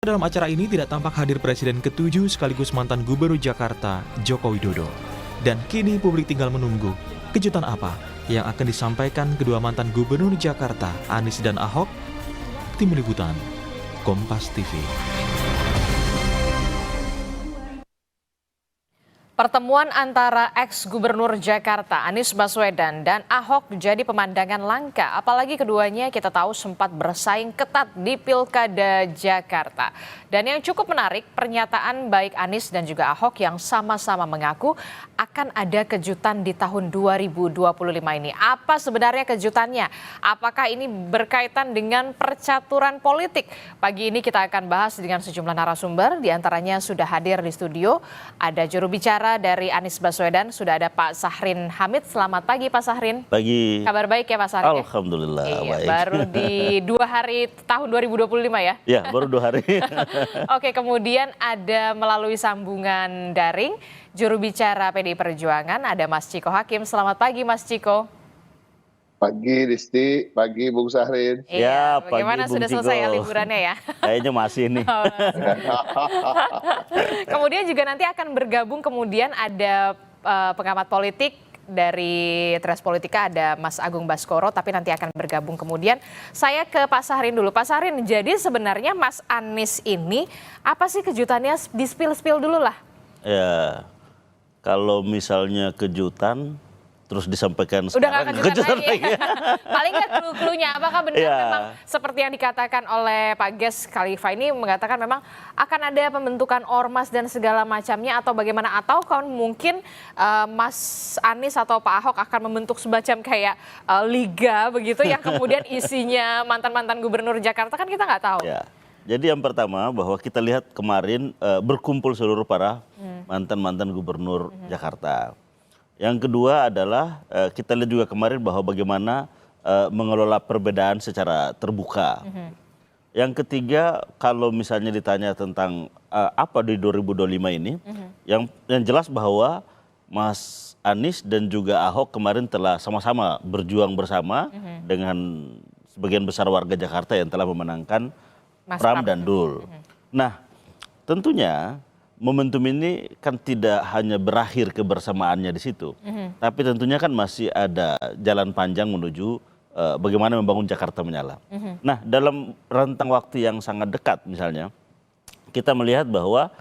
Dalam acara ini tidak tampak hadir Presiden ke-7 sekaligus mantan Gubernur Jakarta, Joko Widodo. Dan kini publik tinggal menunggu kejutan apa yang akan disampaikan kedua mantan Gubernur Jakarta, Anies dan Ahok. Tim Liputan, Kompas TV. Pertemuan antara ex-gubernur Jakarta Anies Baswedan dan Ahok jadi pemandangan langka. Apalagi keduanya kita tahu sempat bersaing ketat di Pilkada Jakarta. Dan yang cukup menarik, pernyataan baik Anies dan juga Ahok yang sama-sama mengaku akan ada kejutan di tahun 2025 ini. Apa sebenarnya kejutannya? Apakah ini berkaitan dengan percaturan politik? Pagi ini kita akan bahas dengan sejumlah narasumber, diantaranya sudah hadir di studio. Ada juru bicara dari Anies Baswedan, sudah ada Pak Sahrin Hamid. Selamat pagi Pak Sahrin. Pagi. Kabar baik ya Pak Sahrin? Alhamdulillah. Iya, baik. baru di 2 hari tahun 2025 ya? Ya, baru 2 hari. Oke, kemudian ada melalui sambungan daring, juru bicara PDI Perjuangan, ada Mas Ciko Hakim. Selamat pagi Mas Ciko. Pagi Disti, pagi Bung Sahrin. Iya, Ya, pagi, bagaimana Bung sudah Ciko. selesai ya liburannya ya? Kayaknya masih nih. Kemudian juga nanti akan bergabung, kemudian ada pengamat politik dari Tres Politika, ada Mas Agung Baskoro, tapi nanti akan bergabung kemudian. Saya ke Pak Sahrin dulu. Pak Sahrin, jadi sebenarnya Mas Anies ini apa sih kejutannya? Di-spill dulu lah. Ya, kalau misalnya kejutan, terus disampaikan Udah sekarang. gak kejutan lagi. Paling nggak clue-cluenya, apakah benar Ya. memang seperti yang dikatakan oleh Pak Ges Khalifa ini mengatakan memang akan ada pembentukan ormas dan segala macamnya, atau bagaimana? Atau kan mungkin Mas Anies atau Pak Ahok akan membentuk semacam kayak liga begitu yang kemudian isinya mantan-mantan gubernur Jakarta, kan kita nggak tahu. Ya. Jadi yang pertama bahwa kita lihat kemarin berkumpul seluruh para mantan-mantan gubernur Jakarta. Yang kedua adalah kita lihat juga kemarin bahwa bagaimana mengelola perbedaan secara terbuka. Yang ketiga, kalau misalnya ditanya tentang apa di 2025 ini, yang jelas bahwa Mas Anies dan juga Ahok kemarin telah sama-sama berjuang bersama dengan sebagian besar warga Jakarta yang telah memenangkan Mas Pram dan Dul. Nah, tentunya momentum ini kan tidak hanya berakhir kebersamaannya di situ, tapi tentunya kan masih ada jalan panjang menuju bagaimana membangun Jakarta menyala. Nah, dalam rentang waktu yang sangat dekat misalnya, kita melihat bahwa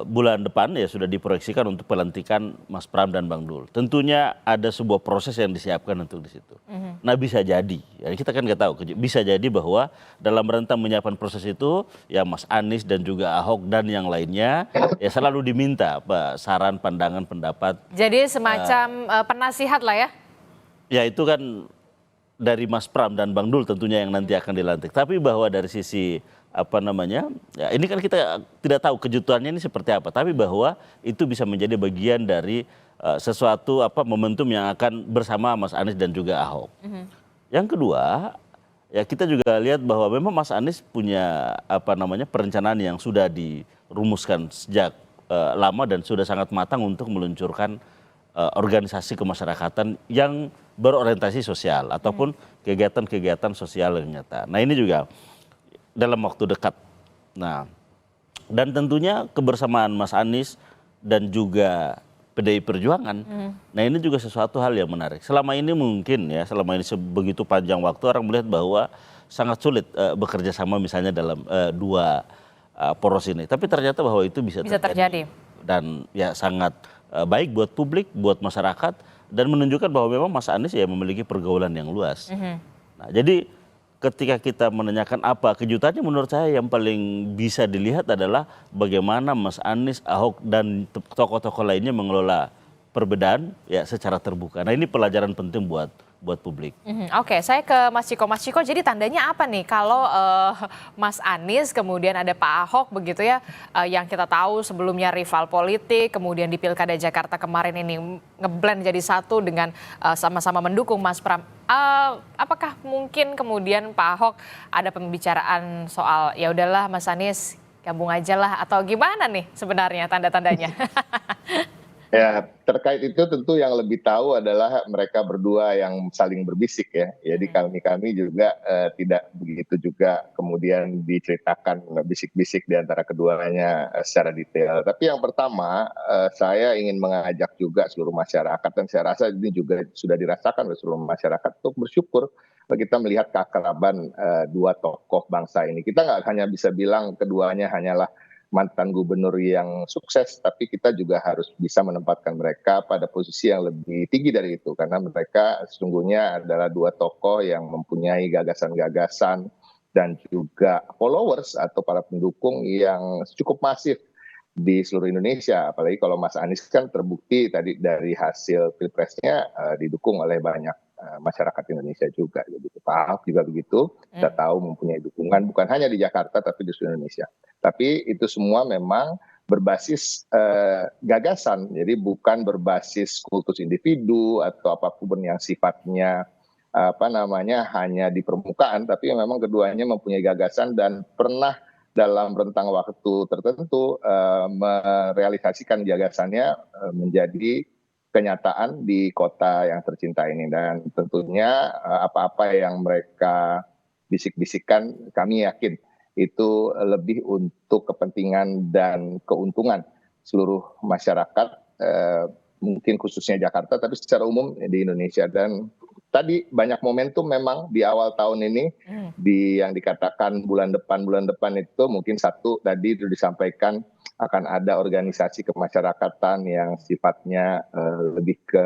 bulan depan ya sudah diproyeksikan untuk pelantikan Mas Pram dan Bang Dul. Tentunya ada sebuah proses yang disiapkan untuk di situ. Nah, bisa jadi, ya kita kan nggak tahu, bisa jadi bahwa dalam rentang menyiapkan proses itu ya Mas Anies dan juga Ahok dan yang lainnya ya selalu diminta saran, pandangan, pendapat. Jadi semacam penasihat lah ya? Ya itu kan dari Mas Pram dan Bang Dul tentunya yang nanti akan dilantik. Tapi bahwa dari sisi apa namanya, ya ini kan kita tidak tahu kejutannya ini seperti apa. Tapi bahwa itu bisa menjadi bagian dari sesuatu momentum yang akan bersama Mas Anies dan juga Ahok. Yang kedua, ya kita juga lihat bahwa memang Mas Anies punya perencanaan yang sudah dirumuskan sejak lama dan sudah sangat matang untuk meluncurkan organisasi kemasyarakatan yang berorientasi sosial ataupun kegiatan-kegiatan sosial yang nyata. Nah, ini juga dalam waktu dekat. Nah, dan tentunya kebersamaan Mas Anies dan juga PDI Perjuangan. Nah, ini juga sesuatu hal yang menarik. Selama ini mungkin ya, selama ini begitu panjang waktu orang melihat bahwa sangat sulit bekerja sama misalnya dalam dua poros ini. Tapi ternyata bahwa itu bisa terjadi. Dan ya sangat baik buat publik, buat masyarakat, dan menunjukkan bahwa memang Mas Anies ya memiliki pergaulan yang luas. Nah, jadi ketika kita menanyakan apa kejutannya, menurut saya yang paling bisa dilihat adalah bagaimana Mas Anies, Ahok, dan tokoh-tokoh lainnya mengelola perbedaan ya secara terbuka. Nah, ini pelajaran penting buat publik. Oke, saya ke Mas Ciko. Mas Ciko, jadi tandanya apa nih kalau Mas Anies kemudian ada Pak Ahok begitu ya, yang kita tahu sebelumnya rival politik, kemudian di Pilkada Jakarta kemarin ini ngeblend jadi satu dengan sama-sama mendukung Mas Pram. Apakah mungkin kemudian Pak Ahok ada pembicaraan soal ya udahlah Mas Anies gabung aja lah, atau gimana nih sebenarnya tanda-tandanya? Ya, terkait itu tentu yang lebih tahu adalah mereka berdua yang saling berbisik ya. Jadi kami juga tidak begitu juga kemudian diceritakan bisik-bisik di antara keduanya secara detail. Tapi yang pertama, saya ingin mengajak juga seluruh masyarakat, dan saya rasa ini juga sudah dirasakan oleh seluruh masyarakat, untuk bersyukur bahwa kita melihat keakraban dua tokoh bangsa ini. Kita nggak hanya bisa bilang keduanya hanyalah mantan gubernur yang sukses, tapi kita juga harus bisa menempatkan mereka pada posisi yang lebih tinggi dari itu, karena mereka sesungguhnya adalah dua tokoh yang mempunyai gagasan-gagasan dan juga followers atau para pendukung yang cukup masif di seluruh Indonesia. Apalagi kalau Mas Anies kan terbukti tadi dari hasil pilpresnya didukung oleh banyak masyarakat Indonesia juga. Jadi Pak Ahok juga begitu, kita tahu mempunyai dukungan bukan hanya di Jakarta tapi di seluruh Indonesia. Tapi itu semua memang berbasis gagasan, jadi bukan berbasis kultus individu atau apapun yang sifatnya hanya di permukaan, tapi memang keduanya mempunyai gagasan dan pernah dalam rentang waktu tertentu merealisasikan gagasannya menjadi kenyataan di kota yang tercinta ini. Dan tentunya apa-apa yang mereka bisik-bisikkan, kami yakin itu lebih untuk kepentingan dan keuntungan seluruh masyarakat, mungkin khususnya Jakarta, tapi secara umum di Indonesia. Dan tadi banyak momentum memang di awal tahun ini, yang dikatakan bulan depan itu mungkin satu tadi itu disampaikan akan ada organisasi kemasyarakatan yang sifatnya lebih ke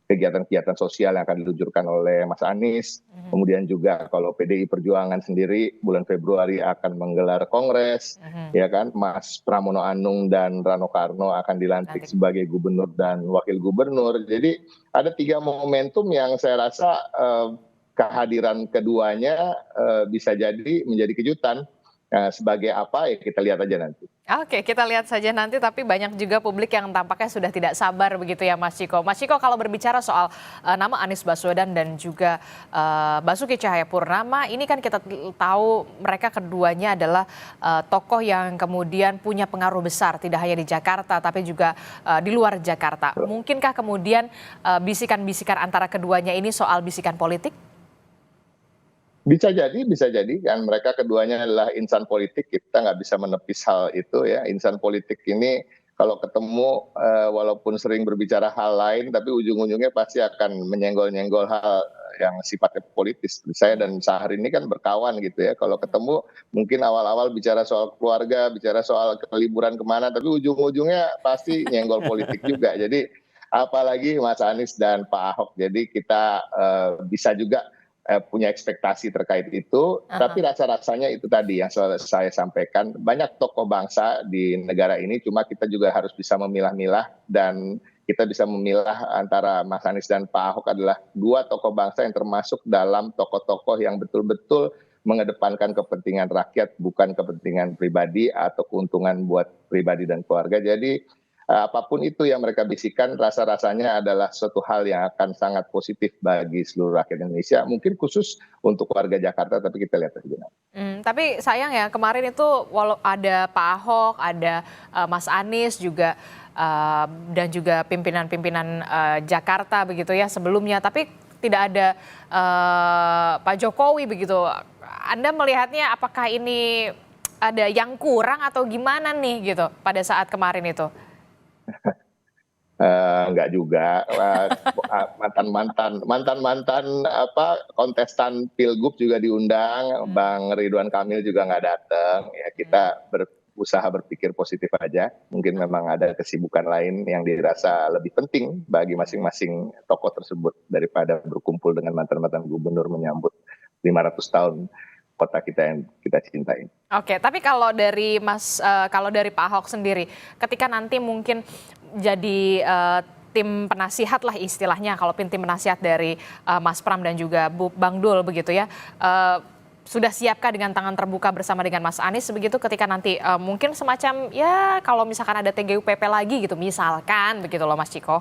kegiatan-kegiatan sosial yang akan diluncurkan oleh Mas Anies. Kemudian juga kalau PDI Perjuangan sendiri bulan Februari akan menggelar kongres, ya kan. Mas Pramono Anung dan Rano Karno akan dilantik sebagai gubernur dan wakil gubernur. Jadi ada 3 momentum yang saya rasa kehadiran keduanya bisa jadi menjadi kejutan. Sebagai apa ya kita lihat aja nanti. Oke, kita lihat saja nanti, tapi banyak juga publik yang tampaknya sudah tidak sabar begitu ya Mas Ciko. Mas Ciko, kalau berbicara soal nama Anies Baswedan dan juga Basuki Cahayapurnama, ini kan kita tahu mereka keduanya adalah tokoh yang kemudian punya pengaruh besar, tidak hanya di Jakarta tapi juga di luar Jakarta. Mungkinkah kemudian bisikan-bisikan antara keduanya ini soal bisikan politik? Bisa jadi kan mereka keduanya adalah insan politik, kita nggak bisa menepis hal itu ya. Insan politik ini kalau ketemu walaupun sering berbicara hal lain, tapi ujung-ujungnya pasti akan menyenggol-nyenggol hal yang sifatnya politis. Saya dan Syahrir ini kan berkawan gitu ya, kalau ketemu mungkin awal-awal bicara soal keluarga, bicara soal liburan kemana, tapi ujung-ujungnya pasti nyenggol politik juga. Jadi apalagi Mas Anies dan Pak Ahok, jadi kita bisa juga punya ekspektasi terkait itu, tapi rasa-rasanya itu tadi yang saya sampaikan, banyak tokoh bangsa di negara ini, cuma kita juga harus bisa memilah-milah, dan kita bisa memilah antara Mas Anies dan Pak Ahok adalah dua tokoh bangsa yang termasuk dalam tokoh-tokoh yang betul-betul mengedepankan kepentingan rakyat, bukan kepentingan pribadi atau keuntungan buat pribadi dan keluarga. Jadi apapun itu yang mereka bisikan, rasa-rasanya adalah suatu hal yang akan sangat positif bagi seluruh rakyat Indonesia. Mungkin khusus untuk warga Jakarta, tapi kita lihat saja. Tapi sayang ya, kemarin itu walau ada Pak Ahok, ada Mas Anies juga, dan juga pimpinan-pimpinan Jakarta begitu ya sebelumnya, tapi tidak ada Pak Jokowi begitu. Anda melihatnya apakah ini ada yang kurang atau gimana nih gitu pada saat kemarin itu? Enggak juga, mantan kontestan pilgub juga diundang, Bang Ridwan Kamil juga nggak datang. Ya kita berusaha berpikir positif aja. Mungkin memang ada kesibukan lain yang dirasa lebih penting bagi masing-masing tokoh tersebut daripada berkumpul dengan mantan-mantan gubernur menyambut 500 tahun kota kita yang kita cintai. Oke, tapi kalau dari kalau dari Pak Ahok sendiri, ketika nanti mungkin jadi tim penasihat lah istilahnya, kalau tim penasihat dari Mas Pram dan juga Bang Dul begitu ya, sudah siapkah dengan tangan terbuka bersama dengan Mas Anies begitu ketika nanti mungkin semacam ya kalau misalkan ada TGUPP lagi gitu misalkan begitu loh Mas Ciko?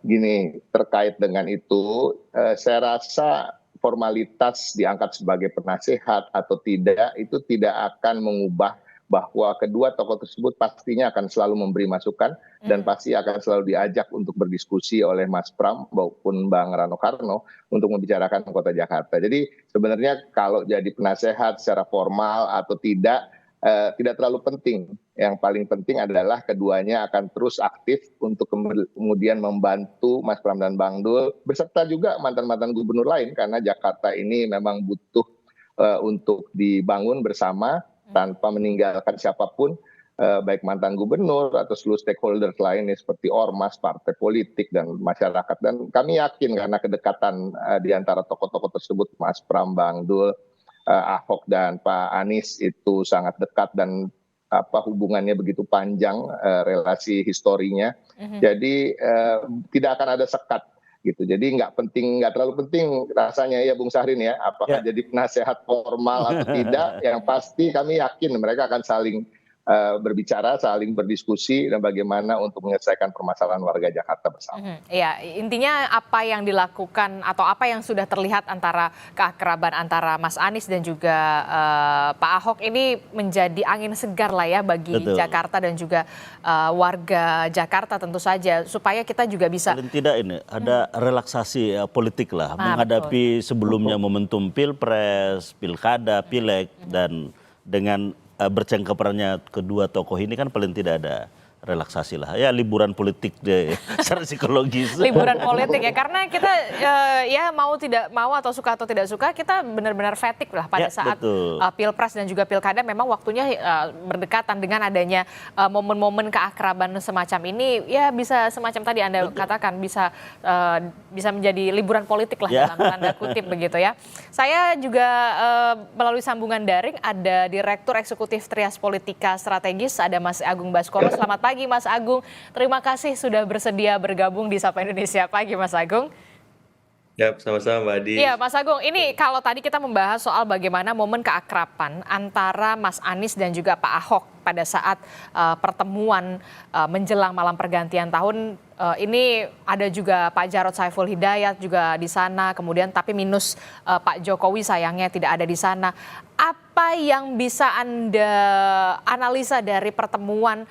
Gini, terkait dengan itu, saya rasa formalitas diangkat sebagai penasihat atau tidak itu tidak akan mengubah bahwa kedua tokoh tersebut pastinya akan selalu memberi masukan dan pasti akan selalu diajak untuk berdiskusi oleh Mas Pram maupun Bang Rano Karno untuk membicarakan kota Jakarta. Jadi sebenarnya kalau jadi penasehat secara formal atau tidak terlalu penting. Yang paling penting adalah keduanya akan terus aktif untuk kemudian membantu Mas Pram dan Bang Dul beserta juga mantan-mantan gubernur lain karena Jakarta ini memang butuh untuk dibangun bersama tanpa meninggalkan siapapun, baik mantan gubernur atau seluruh stakeholder lainnya seperti ormas, partai politik, dan masyarakat. Dan kami yakin karena kedekatan di antara tokoh-tokoh tersebut, Mas Pram, Bang Dul, Ahok, dan Pak Anies itu sangat dekat dan hubungannya begitu panjang, relasi historinya. Jadi tidak akan ada sekat gitu. Jadi nggak terlalu penting rasanya ya Bung Syahrin ya, apakah jadi penasehat formal atau tidak. Yang pasti kami yakin mereka akan saling berbicara, saling berdiskusi dan bagaimana untuk menyelesaikan permasalahan warga Jakarta bersama. Ya, intinya apa yang dilakukan atau apa yang sudah terlihat antara keakraban antara Mas Anies dan juga Pak Ahok ini menjadi angin segar lah ya bagi Jakarta dan juga warga Jakarta tentu saja supaya kita juga bisa paling tidak ini ada relaksasi politik lah menghadapi sebelumnya momentum Pilpres, Pilkada, Pileg, dan dengan bercengkerannya kedua tokoh ini kan paling tidak ada relaksasi lah ya, liburan politik deh secara psikologis. Liburan politik ya, karena kita ya mau tidak mau atau suka atau tidak suka kita benar-benar fatigue lah pada saat Pilpres dan juga Pilkada memang waktunya berdekatan dengan adanya momen-momen keakraban semacam ini ya bisa semacam tadi Anda katakan bisa menjadi liburan politik lah dalam tanda kutip begitu ya. Saya juga melalui sambungan daring ada Direktur Eksekutif Trias Politika Strategis ada Mas Agung Baskoro. Selamat pagi Mas Agung, terima kasih sudah bersedia bergabung di Sapa Indonesia Pagi Mas Agung. Ya, sama-sama Mbak Adi. Iya Mas Agung, ini kalau tadi kita membahas soal bagaimana momen keakraban antara Mas Anies dan juga Pak Ahok pada saat pertemuan menjelang malam pergantian tahun, ini ada juga Pak Jarod Saiful Hidayat juga di sana, kemudian tapi minus Pak Jokowi sayangnya tidak ada di sana. Apa yang bisa Anda analisa dari pertemuan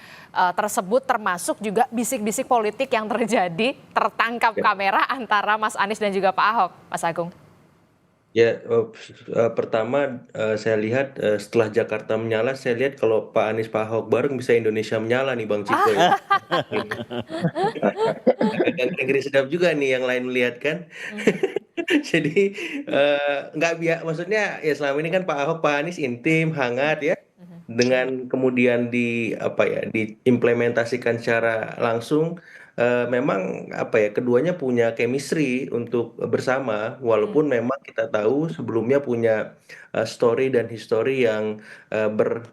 tersebut termasuk juga bisik-bisik politik yang terjadi tertangkap kamera antara Mas Anies dan juga Pak Ahok, Mas Agung? Ya, pertama saya lihat setelah Jakarta menyala, saya lihat kalau Pak Anies Pak Ahok bareng bisa Indonesia menyala nih Bang Ciko ya. Dan Inggris sedap juga nih yang lain melihat kan. Jadi nggak maksudnya ya selama ini kan Pak Ahok Pak Anies intim, hangat ya. Dengan kemudian diimplementasikan secara langsung, memang keduanya punya chemistry untuk bersama walaupun memang kita tahu sebelumnya punya story dan history yang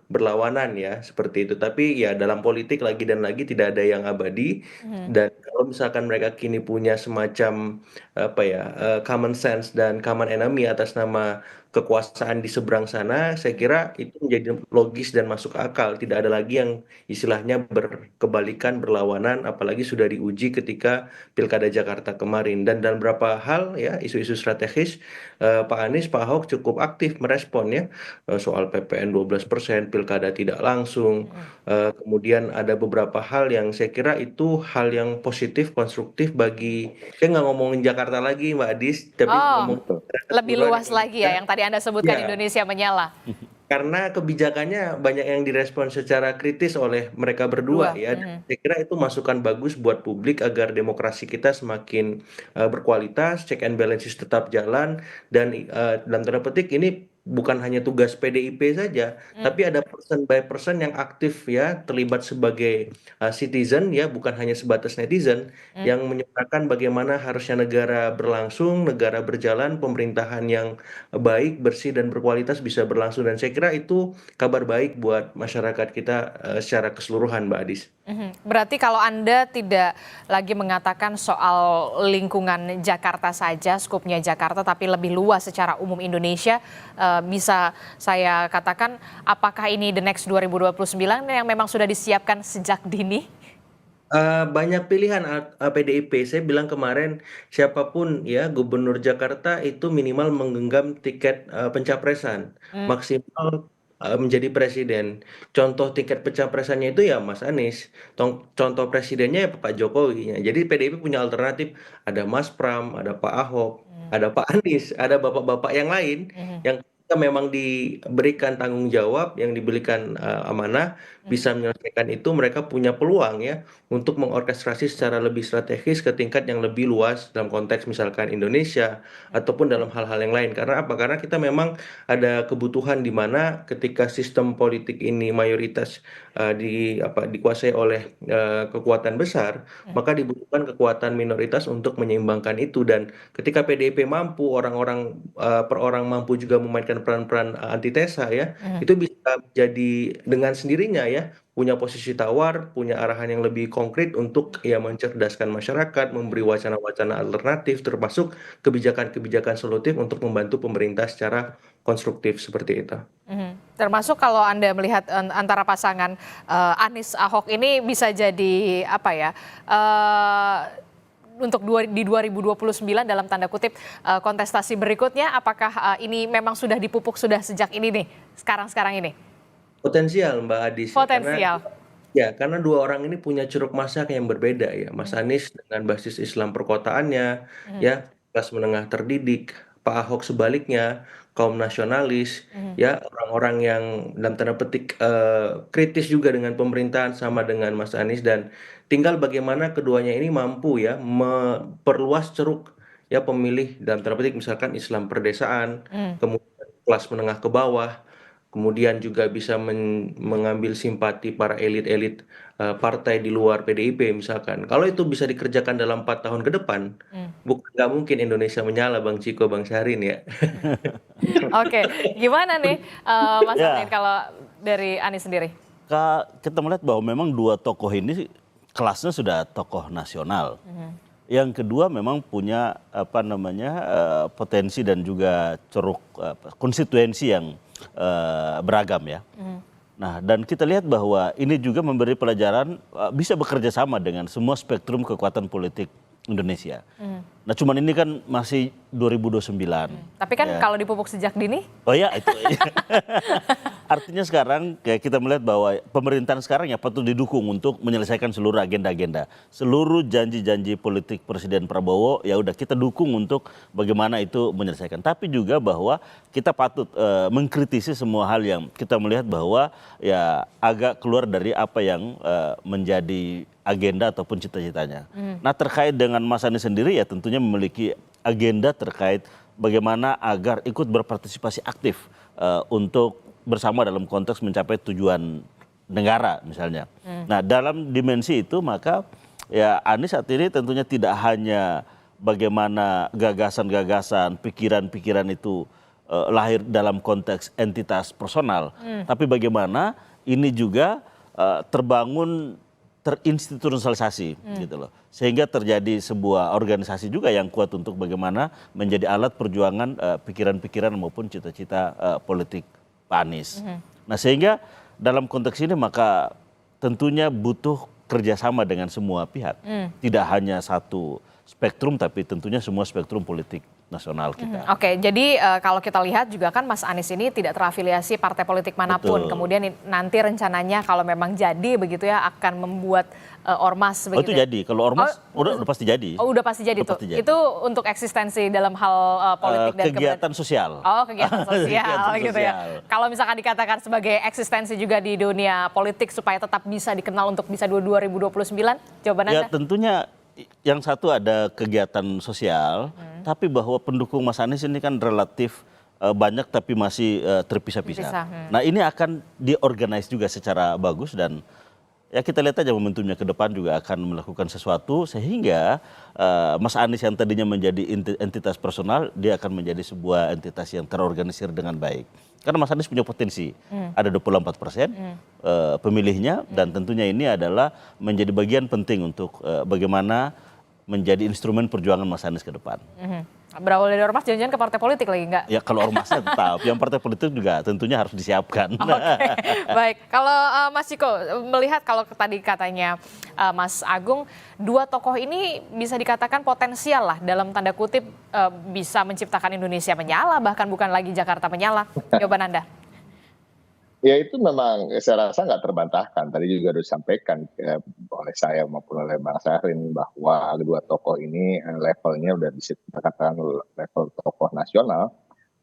berlawanan ya seperti itu. Tapi ya dalam politik lagi dan lagi tidak ada yang abadi dan kalau misalkan mereka kini punya semacam common sense dan common enemy atas nama kekuasaan di seberang sana, saya kira itu menjadi logis dan masuk akal. Tidak ada lagi yang istilahnya berkebalikan, berlawanan, apalagi sudah diuji ketika Pilkada Jakarta kemarin. Dan dalam beberapa hal ya isu-isu strategis, Pak Anies, Pak Ahok cukup aktif merespon ya soal PPN 12%, Pilkada tidak langsung. Kemudian ada beberapa hal yang saya kira itu hal yang positif, konstruktif bagi, saya nggak ngomongin Jakarta lagi Mbak Adis, tapi ngomong lebih luas lagi ya yang tadi Anda sebutkan Indonesia menyala. Karena kebijakannya banyak yang direspon secara kritis oleh mereka berdua ya. Dan saya kira itu masukan bagus buat publik agar demokrasi kita semakin berkualitas, check and balances tetap jalan dan dalam tanda petik ini bukan hanya tugas PDIP saja, tapi ada person by person yang aktif ya, terlibat sebagai citizen ya, bukan hanya sebatas netizen yang menyuarakan bagaimana harusnya negara berlangsung, negara berjalan, pemerintahan yang baik, bersih dan berkualitas bisa berlangsung dan saya kira itu kabar baik buat masyarakat kita secara keseluruhan Mbak Adis. Berarti kalau Anda tidak lagi mengatakan soal lingkungan Jakarta saja, skupnya Jakarta, tapi lebih luas secara umum Indonesia, bisa saya katakan apakah ini the next 2029 yang memang sudah disiapkan sejak dini? Banyak pilihan PDIP. Saya bilang kemarin siapapun ya gubernur Jakarta itu minimal menggenggam tiket pencapresan. Maksimal menjadi presiden. Contoh tiket pencapresannya itu ya Mas Anies, contoh presidennya ya Pak Jokowi. Jadi PDIP punya alternatif, ada Mas Pram, ada Pak Ahok, ada Pak Anies, ada bapak-bapak yang lain Mhm. yang ketika memang diberikan tanggung jawab, yang diberikan amanah, bisa menyelesaikan itu, mereka punya peluang ya untuk mengorkestrasi secara lebih strategis ke tingkat yang lebih luas dalam konteks misalkan Indonesia ataupun dalam hal-hal yang lain. Karena apa? Karena kita memang ada kebutuhan di mana ketika sistem politik ini mayoritas dikuasai oleh kekuatan besar, maka dibutuhkan kekuatan minoritas untuk menyeimbangkan itu. Dan ketika PDIP mampu, orang-orang per orang mampu juga memainkan peran-peran antitesa ya, itu bisa jadi dengan sendirinya ya punya posisi tawar, punya arahan yang lebih konkret untuk ya mencerdaskan masyarakat, memberi wacana-wacana alternatif, termasuk kebijakan-kebijakan solutif untuk membantu pemerintah secara konstruktif seperti itu. Termasuk kalau Anda melihat antara pasangan Anies Ahok ini bisa jadi apa ya? Untuk di 2029 dalam tanda kutip kontestasi berikutnya, apakah ini memang sudah dipupuk sudah sejak ini nih, sekarang ini? Potensial Mbak Adis ya, Potensial. karena dua orang ini punya ceruk masyarakat yang berbeda ya. Mas Anies dengan basis Islam perkotaannya, ya kelas menengah terdidik. Pak Ahok sebaliknya kaum nasionalis, ya orang-orang yang dalam tanda petik kritis juga dengan pemerintahan sama dengan Mas Anies, dan tinggal bagaimana keduanya ini mampu ya memperluas ceruk ya pemilih dalam tanda petik misalkan Islam perdesaan, kemudian kelas menengah ke bawah, kemudian juga bisa mengambil simpati para elit-elit partai di luar PDIP misalkan. Kalau itu bisa dikerjakan dalam 4 tahun ke depan, bukan nggak mungkin Indonesia menyala Bang Ciko, Bang Syahrin ya. Oke, gimana nih Mas Ya. Amin kalau dari Anies sendiri? Kita melihat bahwa memang dua tokoh ini kelasnya sudah tokoh nasional. Yang kedua memang punya potensi dan juga ceruk konstituensi yang beragam ya. Nah, dan kita lihat bahwa ini juga memberi pelajaran bisa bekerja sama dengan semua spektrum kekuatan politik Indonesia. Nah, cuman ini kan masih 2029. Tapi kan Ya. kalau dipupuk sejak dini, Oh ya, itu. Artinya sekarang kayak kita melihat bahwa pemerintahan sekarang ya patut didukung untuk menyelesaikan seluruh agenda-agenda. Seluruh janji-janji politik Presiden Prabowo ya udah kita dukung untuk bagaimana itu menyelesaikan. Tapi juga bahwa kita patut mengkritisi semua hal yang kita melihat bahwa ya agak keluar dari apa yang menjadi agenda ataupun cita-citanya. Nah, terkait dengan Mas Anies sendiri ya tentunya memiliki agenda terkait bagaimana agar ikut berpartisipasi aktif untuk bersama dalam konteks mencapai tujuan negara misalnya. Nah, dalam dimensi itu maka ya Anies saat ini tentunya tidak hanya bagaimana gagasan-gagasan, pikiran-pikiran itu lahir dalam konteks entitas personal, tapi bagaimana ini juga terbangun terinstitusionalisasi gitu loh. Sehingga terjadi sebuah organisasi juga yang kuat untuk bagaimana menjadi alat perjuangan pikiran-pikiran maupun cita-cita politik Pak Anies. Nah, sehingga dalam konteks ini maka tentunya butuh kerjasama dengan semua pihak. Tidak hanya satu spektrum tapi tentunya semua spektrum politik nasional kita. Oke, jadi kalau kita lihat juga kan Mas Anies ini tidak terafiliasi partai politik manapun. Betul. Kemudian nanti rencananya kalau memang jadi begitu ya akan membuat ormas Oh, itu begitu. jadi. Kalau ormas udah pasti jadi. Oh, udah pasti jadi Udah tuh. pasti jadi. Itu untuk eksistensi dalam hal politik dan Kegiatan sosial. Oh, kegiatan sosial Kegiatan gitu ya. sosial. Kalau misalkan dikatakan sebagai eksistensi juga di dunia politik supaya tetap bisa dikenal untuk bisa 2029, jawaban Ya Anda? tentunya yang satu ada kegiatan sosial, tapi bahwa pendukung Mas Anies ini kan relatif banyak tapi masih terpisah-pisah. Terpisah, Nah, ini akan diorganize juga secara bagus dan ya kita lihat aja momentumnya ke depan juga akan melakukan sesuatu sehingga Mas Anies yang tadinya menjadi entitas personal dia akan menjadi sebuah entitas yang terorganisir dengan baik. Karena Mas Anies punya potensi, ada 24% pemilihnya dan tentunya ini adalah menjadi bagian penting untuk bagaimana menjadi instrumen perjuangan Mas Anies ke depan. Berawal dari ormas jangan-jangan ke partai politik lagi enggak? Ya kalau ormasnya tetap, yang partai politik juga tentunya harus disiapkan. Oke, baik. Kalau Mas Ciko melihat kalau tadi katanya Mas Agung, dua tokoh ini bisa dikatakan potensial lah dalam tanda kutip bisa menciptakan Indonesia menyala, bahkan bukan lagi Jakarta menyala. Jawaban Anda? Ya itu memang saya rasa nggak terbantahkan. Tadi juga sudah disampaikan oleh saya maupun oleh Bang Syahrin bahwa kedua tokoh ini levelnya udah bisa dikatakan level tokoh nasional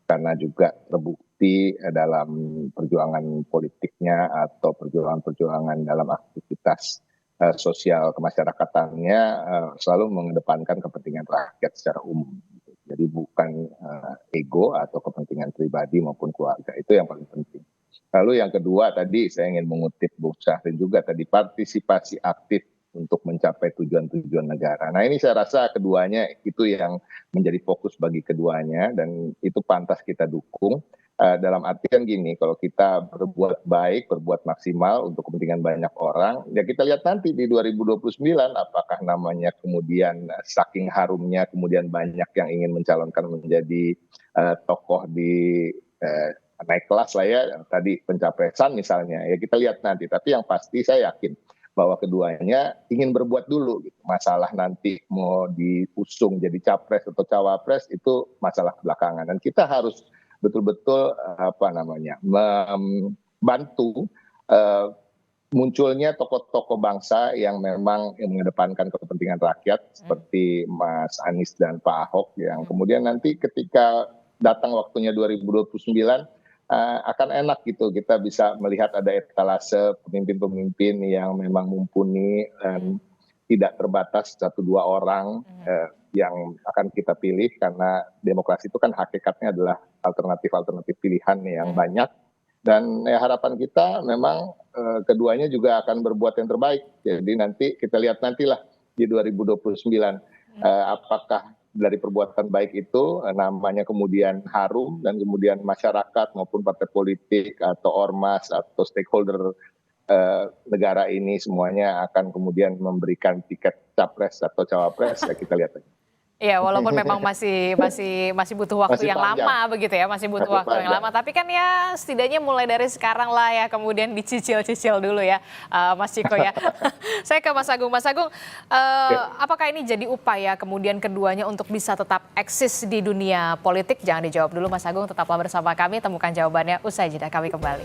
karena juga terbukti dalam perjuangan politiknya atau perjuangan-perjuangan dalam aktivitas sosial kemasyarakatannya selalu mengedepankan kepentingan rakyat secara umum. Jadi bukan ego atau kepentingan pribadi maupun keluarga, itu yang paling penting. Lalu yang kedua tadi saya ingin mengutip Bung Syahrin juga tadi, partisipasi aktif untuk mencapai tujuan-tujuan negara. Nah ini saya rasa keduanya itu yang menjadi fokus bagi keduanya dan itu pantas kita dukung. Dalam artian gini, kalau kita berbuat baik, berbuat maksimal untuk kepentingan banyak orang, ya kita lihat nanti di 2029 apakah namanya kemudian saking harumnya kemudian banyak yang ingin mencalonkan menjadi tokoh di naik kelas lah ya, tadi pencapresan misalnya, ya kita lihat nanti. Tapi yang pasti saya yakin bahwa keduanya ingin berbuat dulu gitu. Masalah nanti mau diusung jadi capres atau cawapres itu masalah belakangan dan kita harus betul-betul membantu munculnya tokoh-tokoh bangsa yang memang mengedepankan kepentingan rakyat seperti Mas Anies dan Pak Ahok yang kemudian nanti ketika datang waktunya 2029 akan enak gitu kita bisa melihat ada etalase pemimpin-pemimpin yang memang mumpuni dan tidak terbatas 1-2 orang yang akan kita pilih karena demokrasi itu kan hakikatnya adalah alternatif-alternatif pilihan yang banyak dan ya, harapan kita memang keduanya juga akan berbuat yang terbaik. Jadi nanti kita lihat nantilah di 2029 apakah dari perbuatan baik itu namanya kemudian harum dan kemudian masyarakat maupun partai politik atau ormas atau stakeholder negara ini semuanya akan kemudian memberikan tiket capres atau cawapres ya kita lihat aja. Ya, walaupun memang masih butuh waktu Masih yang panjang. lama begitu ya, masih butuh Masih waktu yang panjang. lama. Tapi kan ya setidaknya mulai dari sekarang lah ya, kemudian dicicil-cicil dulu ya, Mas Ciko ya. Saya ke Mas Agung. Mas Agung, apakah ini jadi upaya kemudian keduanya untuk bisa tetap eksis di dunia politik? Jangan dijawab dulu Mas Agung, tetaplah bersama kami, temukan jawabannya usai jeda, kami kembali.